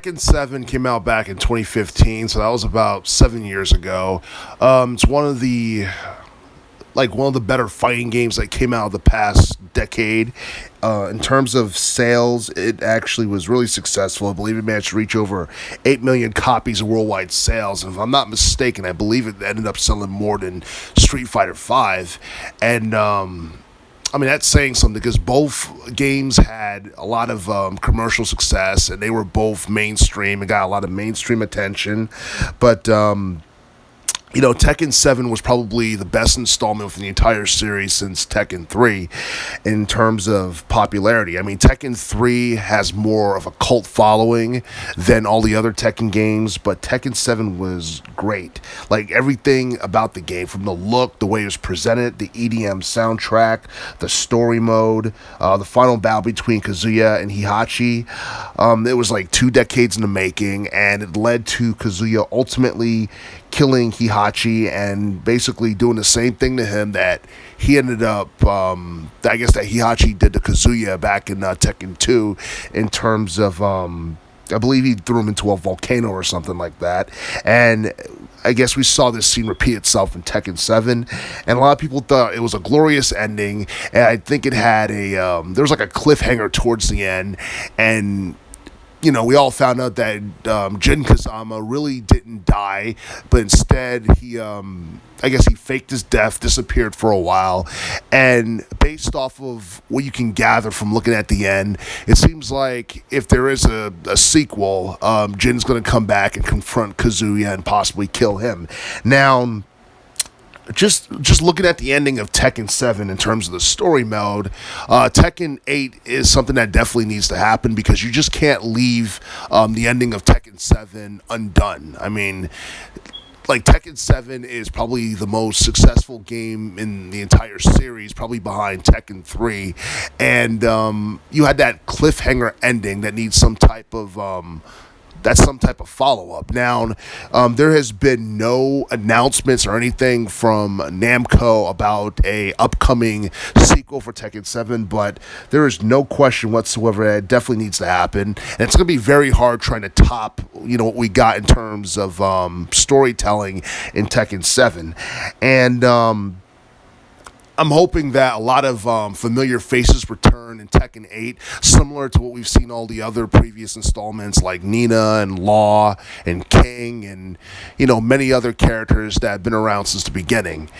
Tekken 7 came out back in 2015, so that was about 7 years ago. It's one of the better fighting games that came out of the past decade. In terms of sales, it actually was really successful. I believe it managed to reach over 8 million copies of worldwide sales. And if I'm not mistaken, I believe it ended up selling more than Street Fighter V. And that's saying something because both games had a lot of commercial success, and they were both mainstream and got a lot of mainstream attention. But Tekken 7 was probably the best installment within the entire series since Tekken 3 in terms of popularity. I mean, Tekken 3 has more of a cult following than all the other Tekken games, but Tekken 7 was great. Like, everything about the game, from the look, the way it was presented, the EDM soundtrack, the story mode, the final battle between Kazuya and Heihachi. It was like 2 decades in the making, and it led to Kazuya ultimately killing Heihachi and basically doing the same thing to him that he ended up, that Heihachi did to Kazuya back in Tekken 2 in terms of, I believe he threw him into a volcano or something like that. And I guess we saw this scene repeat itself in Tekken 7, and a lot of people thought it was a glorious ending, and I think it had there was like a cliffhanger towards the end, and we all found out that Jin Kazama really didn't die, but instead he faked his death, disappeared for a while, and based off of what you can gather from looking at the end, it seems like if there is a sequel, Jin's going to come back and confront Kazuya and possibly kill him. Now, just looking at the ending of Tekken 7 in terms of the story mode, Tekken 8 is something that definitely needs to happen because you just can't leave the ending of Tekken 7 undone. I mean, like, Tekken 7 is probably the most successful game in the entire series, probably behind Tekken 3, and you had that cliffhanger ending that needs some type of follow-up. Now, there has been no announcements or anything from Namco about a upcoming sequel for Tekken 7, but there is no question whatsoever that it definitely needs to happen, and it's going to be very hard trying to top, what we got in terms of storytelling in Tekken 7, and I'm hoping that a lot of familiar faces return in Tekken 8, similar to what we've seen all the other previous installments like Nina and Law and King and, many other characters that have been around since the beginning.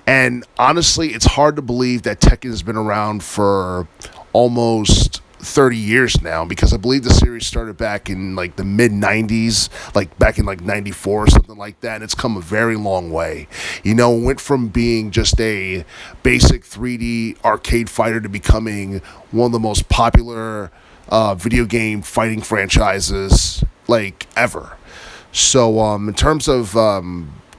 And honestly, it's hard to believe that Tekken has been around for almost 30 years now, because I believe the series started back in like the mid 90s, like back in like 94 or something like that, and it's come a very long way. It went from being just a basic 3D arcade fighter to becoming one of the most popular video game fighting franchises like ever. So in terms of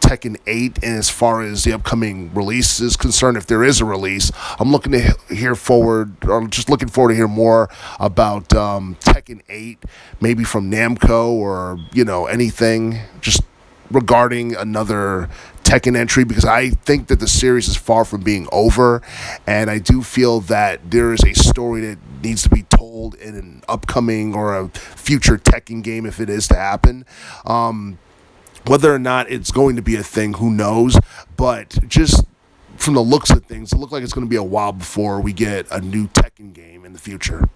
Tekken 8, and as far as the upcoming release is concerned, if there is a release, I'm looking to hear more about Tekken 8, maybe from Namco or anything just regarding another Tekken entry, because I think that the series is far from being over, and I do feel that there is a story that needs to be told in an upcoming or a future Tekken game if it is to happen. Whether or not it's going to be a thing, who knows? But just from the looks of things, it looks like it's going to be a while before we get a new Tekken game in the future.